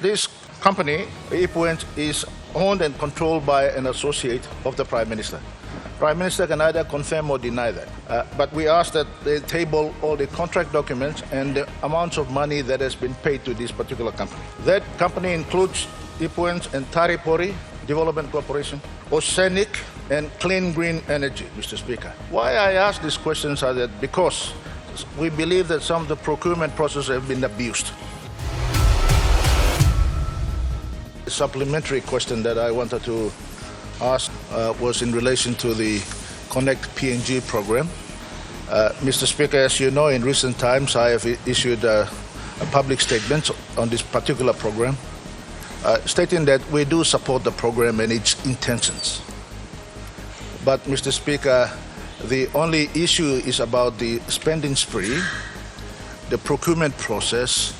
This company, Ialibu-Pangia, is owned and controlled by an associate of the Prime Minister. Prime Minister can either confirm or deny that. But we ask that they table all the contract documents and the amounts of money that has been paid to this particular company. That company includes Ialibu-Pangia and Taripori Development Corporation, Oceanic, and Clean Green Energy, Mr. Speaker. Why I ask these questions are that because we believe that some of the procurement processes have been abused. The supplementary question that I wanted to ask was in relation to the Connect PNG program. Mr. Speaker, as you know, in recent times I have issued a public statement on this particular program, stating that we do support the program and its intentions. But, Mr. Speaker, the only issue is about the spending spree, the procurement process,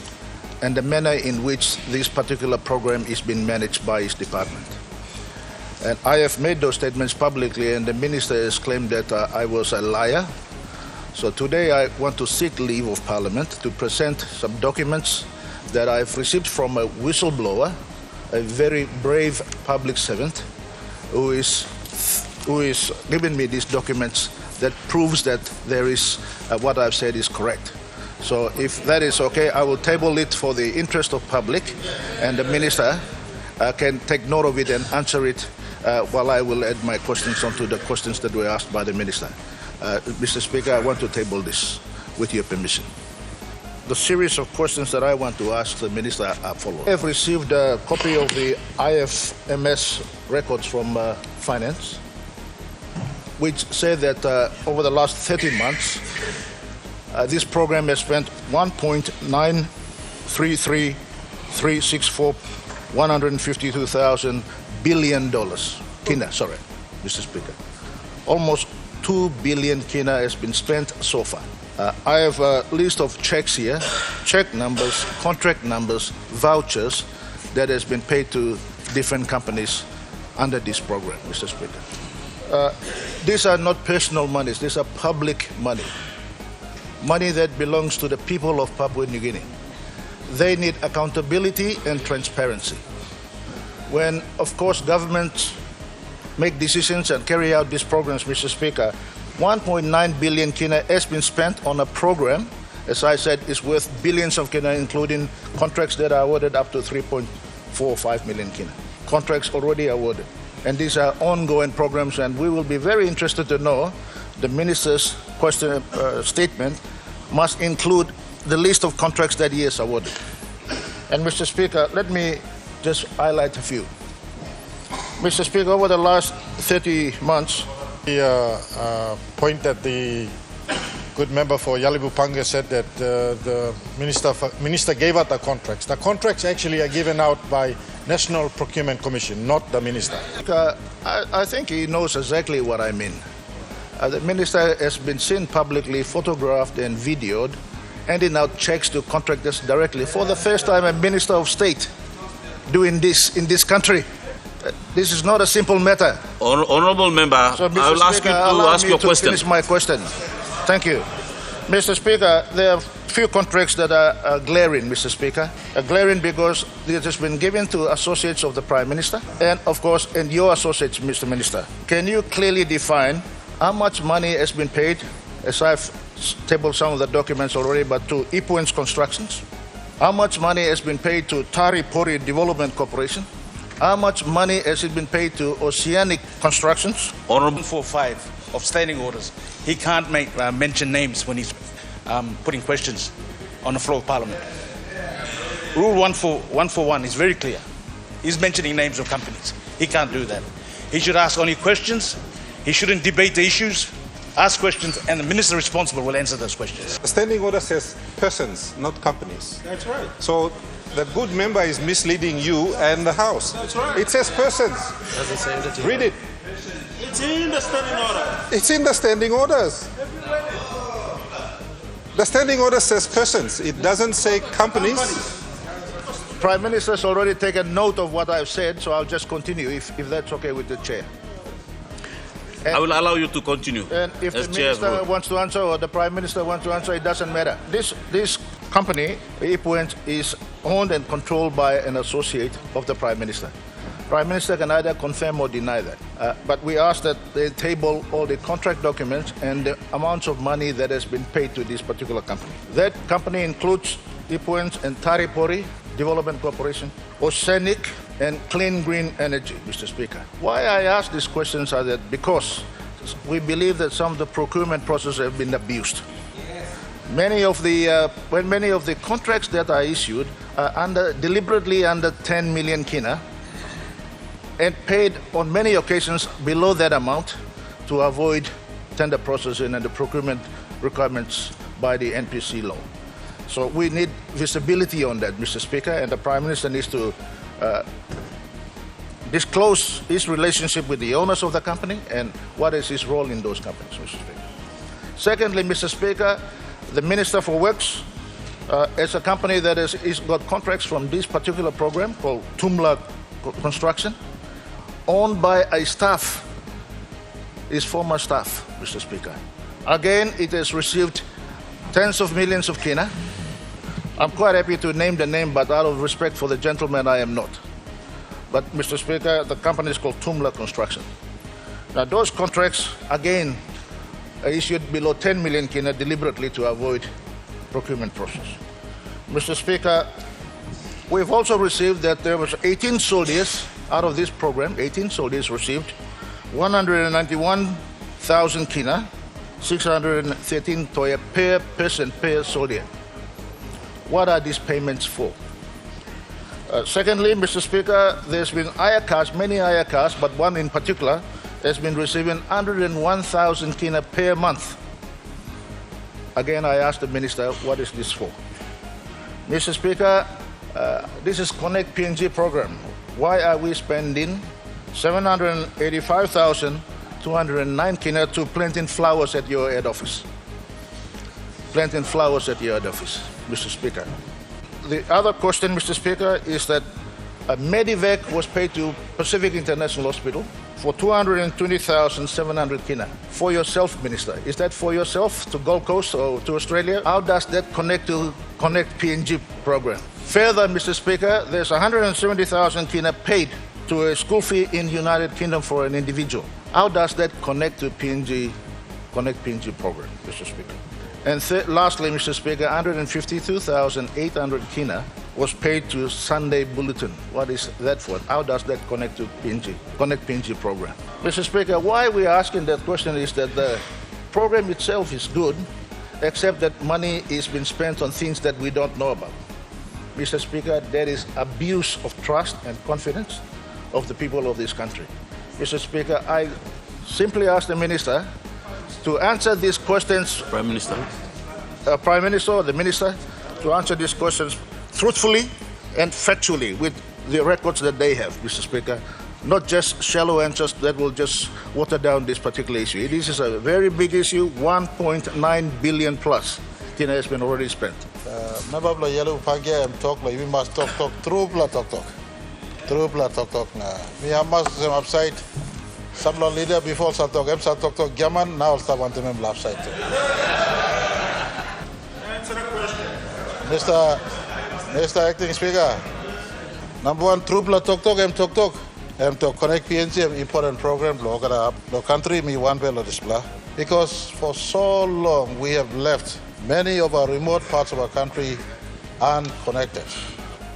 and the manner in which this particular program is being managed by his department. And I have made those statements publicly, and the Minister has claimed that I was a liar. So today I want to seek leave of Parliament to present some documents that I've received from a whistleblower, a very brave public servant, who is giving me these documents that proves that there is what I've said is correct. So if that is okay, I will table it for the interest of public, and the Minister can take note of it and answer it while I will add my questions onto the questions that were asked by the Minister. Mr. Speaker, I want to table this with your permission. The series of questions that I want to ask the Minister are following. I have received a copy of the IFMS records from Finance, which say that over the last 30 months, this program has spent $1.933364 billion kina, sorry, Mr. Speaker. Almost 2 billion kina has been spent so far. I have a list of checks here, check numbers, contract numbers, vouchers that has been paid to different companies under this program, Mr. Speaker. These are not personal monies, these are public money. Money that belongs to the people of Papua New Guinea. They need accountability and transparency. When, of course, governments make decisions and carry out these programs, Mr. Speaker, 1.9 billion kina has been spent on a program, as I said, is worth billions of kina, including contracts that are awarded up to 3.45 million kina. Contracts already awarded. And these are ongoing programs, and we will be very interested to know the Minister's statement must include the list of contracts that he has awarded. And Mr. Speaker, let me just highlight a few. Mr. Speaker, over the last 30 months, the point that the good member for Ialibu-Pangia said that the minister gave out the contracts. The contracts actually are given out by National Procurement Commission, not the minister. I think he knows exactly what I mean. The minister has been seen publicly, photographed and videoed, handing out checks to contractors directly. For the first time, a minister of state doing this in this country. This is not a simple matter. Honourable member, so, I will ask you to ask your question. Finish my question. Thank you. Mr. Speaker, there are few contracts that are glaring, Mr. Speaker. Glaring because it has been given to associates of the Prime Minister and, of course, and your associates, Mr. Minister. Can you clearly define how much money has been paid, as I've tabled some of the documents already, but to Ialibu-Pangia Constructions? How much money has been paid to Taripori Development Corporation? How much money has it been paid to Oceanic Constructions? Honourable 145 of standing orders. He can't mention names when he's putting questions on the floor of Parliament. Rule 141 is very clear. He's mentioning names of companies. He can't do that. He should ask only questions. He shouldn't debate the issues. Ask questions, and the minister responsible will answer those questions. The standing order says persons, not companies. That's right. So the good member is misleading you and the House. That's right. It says persons. Doesn't say that. Read it. It's in the standing order. It's in the standing orders. The standing order says persons. It doesn't say companies. Prime Minister has already taken note of what I've said, so I'll just continue if that's okay with the chair. And I will allow you to continue. And if the Minister wants to answer or the Prime Minister wants to answer, it doesn't matter. This company, Ialibu-Pangia, is owned and controlled by an associate of the Prime Minister. Prime Minister can either confirm or deny that. But we ask that they table all the contract documents and the amounts of money that has been paid to this particular company. That company includes Ialibu-Pangia and Taripori Development Corporation, Oceanic, and Clean Green Energy, Mr. Speaker. Why I ask these questions are that because we believe that some of the procurement processes have been abused. Many of the contracts that are issued are deliberately under 10 million kina and paid on many occasions below that amount to avoid tender processing and the procurement requirements by the NPC law. So we need visibility on that, Mr. Speaker, and the Prime Minister needs to disclose his relationship with the owners of the company and what is his role in those companies, Mr. Speaker. Secondly, Mr. Speaker, the Minister for Works is a company that has got contracts from this particular program called Tumla Construction, owned by a staff, his former staff, Mr. Speaker. Again, it has received tens of millions of kina. I'm quite happy to name the name, but out of respect for the gentleman, I am not. But, Mr. Speaker, the company is called Tumla Construction. Now, those contracts, again, are issued below 10 million kina deliberately to avoid procurement process. Mr. Speaker, we've also received that there was 18 soldiers out of this program, 18 soldiers received 191,000 kina, 613 toya per person per soldier. What are these payments for? Secondly, Mr. Speaker, there's been IACAS, many IACAS, but one in particular has been receiving 101,000 kina per month. Again, I asked the Minister, what is this for? Mr. Speaker, this is Connect PNG program. Why are we spending 785,209 kina to planting flowers at your head office? Planting flowers at your head office, Mr. Speaker. The other question, Mr. Speaker, is that Medivac was paid to Pacific International Hospital for 220,700 kina. For yourself, Minister. Is that for yourself to Gold Coast or to Australia? How does that connect to Connect PNG program? Further, Mr. Speaker, there's 170,000 kina paid to a school fee in United Kingdom for an individual. How does that connect to Connect PNG program, Mr. Speaker? And lastly, Mr. Speaker, 152,800 kina was paid to Sunday Bulletin. What is that for? How does that connect to Connect PNG program? Mr. Speaker, why we are asking that question is that the program itself is good, except that money is being spent on things that we don't know about. Mr. Speaker, there is abuse of trust and confidence of the people of this country. Mr. Speaker, I simply ask the Minister to answer these questions. Prime Minister. Prime Minister or the Minister to answer these questions truthfully and factually with the records that they have, Mr. Speaker. Not just shallow answers that will just water down this particular issue. This is a very big issue, 1.9 billion plus kina has been already spent. Member of Ialibu-Pangia talk, we must talk, true talk. True talk. We have must upside. Some leader before talk, Gaman, now start want to remember upside. Answer the question. Mr. Acting Speaker, number one, true talk. Connect PNG, important program, the country, me one bello display. Because for so long we have left many of our remote parts of our country unconnected.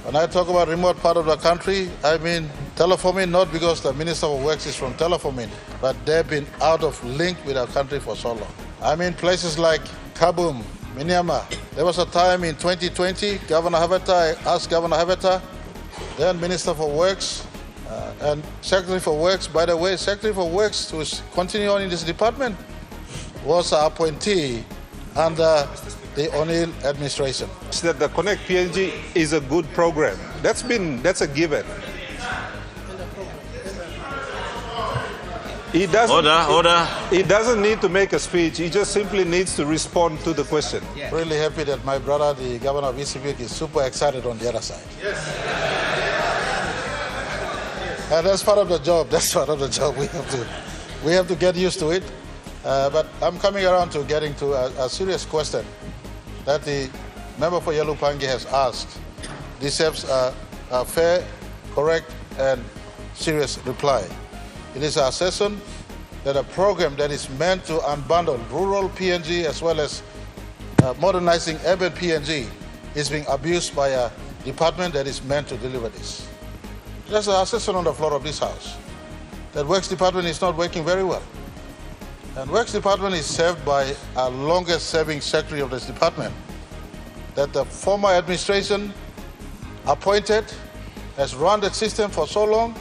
When I talk about remote part of the country, I mean Teleforming, not because the Minister of Works is from Teleforming, but they've been out of link with our country for so long. I mean places like Kabum, Miniama. There was a time in 2020, Governor Haveta, I asked Governor Haveta, then Minister for Works, and Secretary for Works. By the way, Secretary for Works, who is continuing in this department, was an appointee under the O'Neill administration. That the Connect PNG is a good program. That's a given. He doesn't need to make a speech. He just simply needs to respond to the question. Yeah. Really happy that my brother, the Governor of ECB, is super excited on the other side. Yes. And that's part of the job. We have to get used to it. But I'm coming around to getting to a serious question that the member for Ialibu-Pangia has asked deserves a fair, correct, and serious reply. It is our assessment that a program that is meant to unbundle rural PNG as well as modernizing urban PNG is being abused by a department that is meant to deliver this. There's an assessment on the floor of this House that Works Department is not working very well. And Works Department is served by a longest-serving secretary of this department that the former administration appointed, has run the system for so long.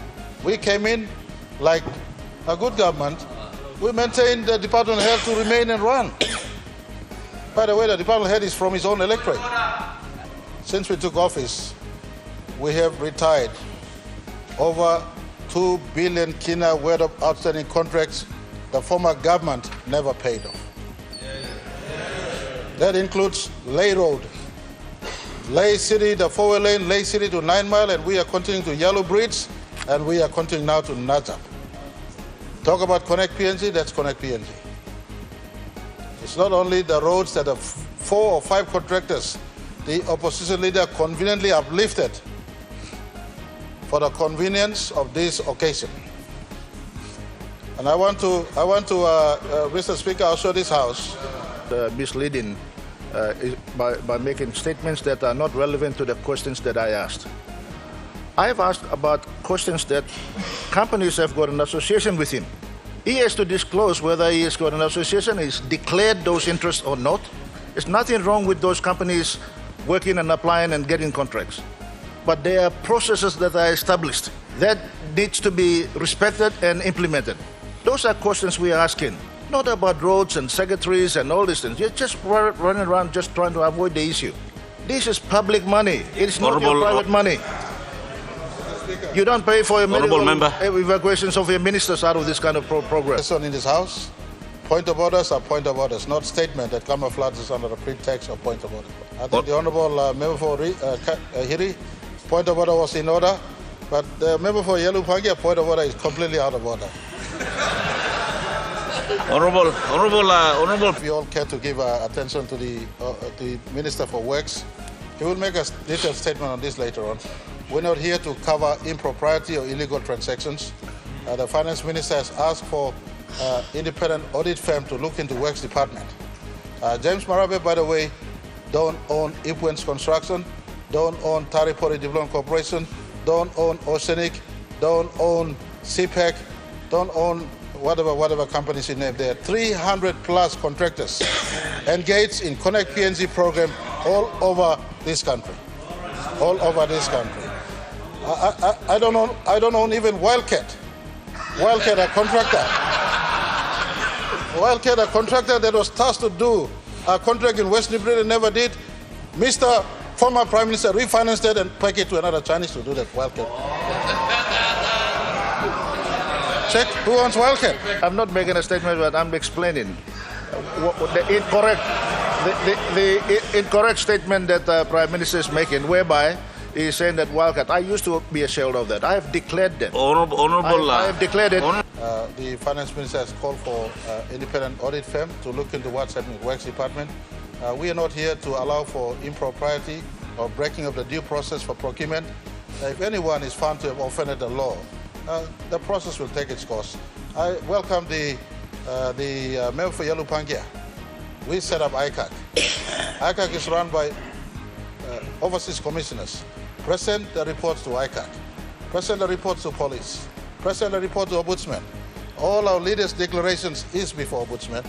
We came in like a good government. We maintained the department head to remain and run. By the way, the department head is from his own electorate. Since we took office, we have retired over 2 billion kina worth of outstanding contracts the former government never paid off. That includes Lay Road, Lay City, the 4-way lane, Lay City to 9 Mile, and we are continuing to Yellow Bridge, and we are continuing now to Najab. Talk about Connect PNG, that's Connect PNG. It's not only the roads that the 4 or 5 contractors the opposition leader conveniently uplifted for the convenience of this occasion. And I want to Mr. Speaker, also this House, misleading by making statements that are not relevant to the questions that I asked. I've asked about questions that companies have got an association with him. He has to disclose whether he has got an association, he's declared those interests or not. There's nothing wrong with those companies working and applying and getting contracts. But there are processes that are established that needs to be respected and implemented. Those are questions we are asking, not about roads and secretaries and all these things. You're just running around just trying to avoid the issue. This is public money. It's not your private money. You don't pay for your medical evacuations of your ministers out of this kind of program. In this House, point of orders are point of orders, not statement that camouflages under the pretext of point of order. I think the Honourable Member for Hiri, point of order was in order, but the Member for Ialibu-Pangia, point of order is completely out of order. Honourable. If you all care to give attention to the Minister for Works, he will make a detailed statement on this later on. We're not here to cover impropriety or illegal transactions. The Finance Minister has asked for independent audit firm to look into Works Department. James Marabe, by the way, don't own Influence Construction, don't own Taripori Development Corporation, don't own Oceanic, don't own CPEC, don't own whatever companies you name. There are 300 plus contractors engaged in Connect PNG program all over this country. All over this country. I don't own even Wildcat. Wildcat, a contractor. Wildcat, a contractor that was tasked to do a contract in West New Britain, never did. Mr. Former Prime Minister refinanced it and paid it to another Chinese to do that. Wildcat. Check who owns Wildcat. I'm not making a statement, but I'm explaining the incorrect statement that the Prime Minister is making, whereby he is saying that Wildcat. I used to be a shareholder of that. I have declared that. I have declared it. The Finance Minister has called for independent audit firm to look into what's happening with Works Department. We are not here to allow for impropriety or breaking of the due process for procurement. If anyone is found to have offended the law, the process will take its course. I welcome the member for Ialibu-Pangia. We set up ICAC. ICAC is run by overseas commissioners. Present the reports to ICAC. Present the reports to police. Present the report to Ombudsman. All our leaders' declarations is before Ombudsman.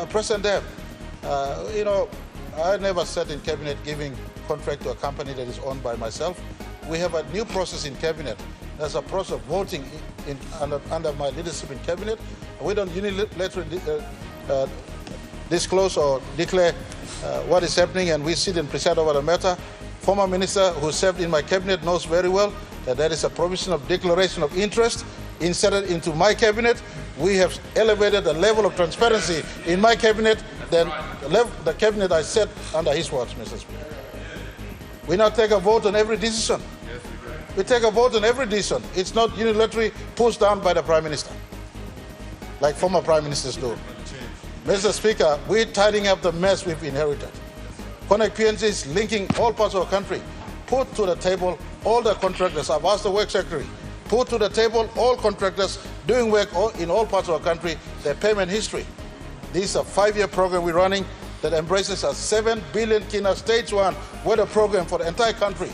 Present them. I never sat in cabinet giving contract to a company that is owned by myself. We have a new process in cabinet. There's a process of voting under my leadership in cabinet. We don't unilaterally disclose or declare what is happening, and we sit and preside over the matter. Former minister who served in my cabinet knows very well that there is a provision of declaration of interest inserted into my cabinet. We have elevated the level of transparency in my cabinet than the cabinet I set under his watch, Mr. Speaker. We now take a vote on every decision. We take a vote on every decision. It's not unilaterally pushed down by the Prime Minister, like former Prime Ministers do. Mr. Speaker, we're tidying up the mess we've inherited. Connect PNG is linking all parts of the country. Put to the table all the contractors. I've asked the work secretary. Put to the table all contractors doing work in all parts of the country, their payment history. This is a 5-year program we're running that embraces a 7 billion kina stage 1 weather program for the entire country.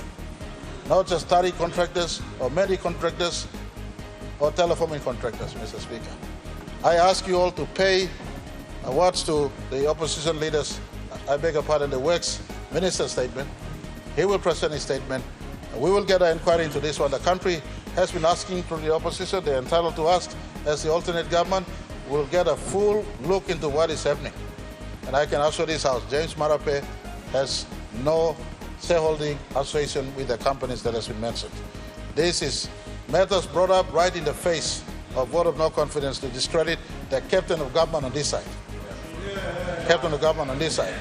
Not just Tari contractors or Medi contractors or telephone contractors, Mr. Speaker. I ask you all to pay awards to the opposition leaders. I beg your pardon, the Works Minister's statement. He will present his statement. We will get an inquiry into this one. The country has been asking from the opposition. They're entitled to ask as the alternate government. We'll get a full look into what is happening. And I can assure this House, James Marape has no shareholding association with the companies that has been mentioned. This is matters brought up right in the face of vote of no confidence to discredit the captain of government on this side. Captain of government on this side.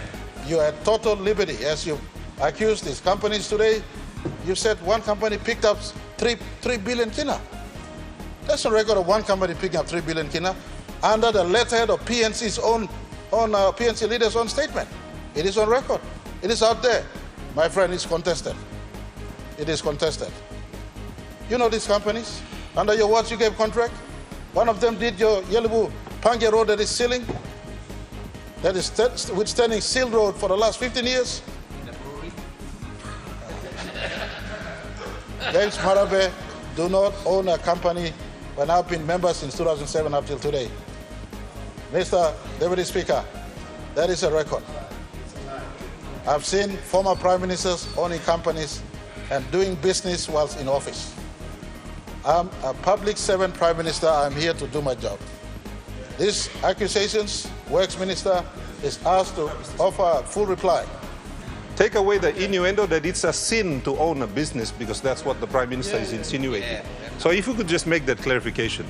You had total liberty as you accused these companies today. You said one company picked up 3 billion kina. That's a record of one company picking up 3 billion kina under the letterhead of PNC's own PNC leader's own statement. It is on record. It is out there. My friend, it's contested. It is contested. You know these companies. Under your watch, you gave contract. One of them did your Ialibu-Pangia road that is sealing. That is withstanding seal road for the last 15 years. James Marape do not own a company when I've been member since 2007 up till today. Mr. Deputy Speaker, that is a record. I've seen former prime ministers owning companies and doing business whilst in office. I'm a public servant prime minister. I'm here to do my job. These accusations, Works Minister is asked to offer a full reply. Take away the innuendo that it's a sin to own a business, because that's what the Prime Minister is insinuating. So if you could just make that clarification.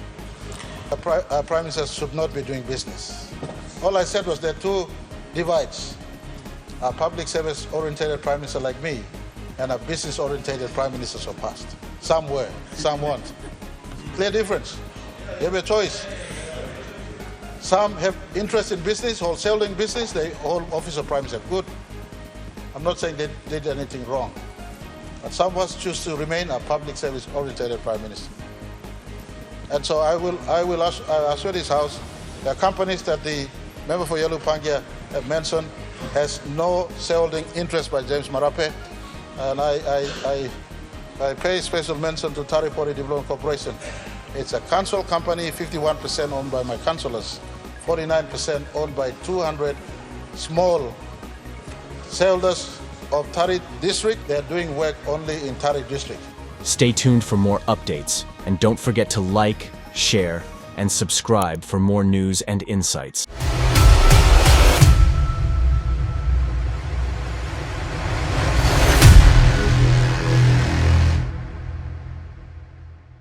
A Prime Minister should not be doing business. All I said was there are two divides. A public service-oriented Prime Minister like me and a business-oriented Prime Minister so past. Some were, some weren't. Clear difference. You have a choice. Some have interest in business, wholesaling business, they hold office of Prime Minister. Good. I'm not saying they did anything wrong. But some of us choose to remain a public service-oriented Prime Minister. And so I will assure this House the companies that the member for Ialibu-Pangia have mentioned has no shareholding interest by James Marape. And I pay special mention to Taripori Development Corporation. It's a council company, 51% owned by my councillors, 49% owned by 200 small shareholders of Tari district. They're doing work only in Tari district. Stay tuned for more updates, and don't forget to like, share, and subscribe for more news and insights.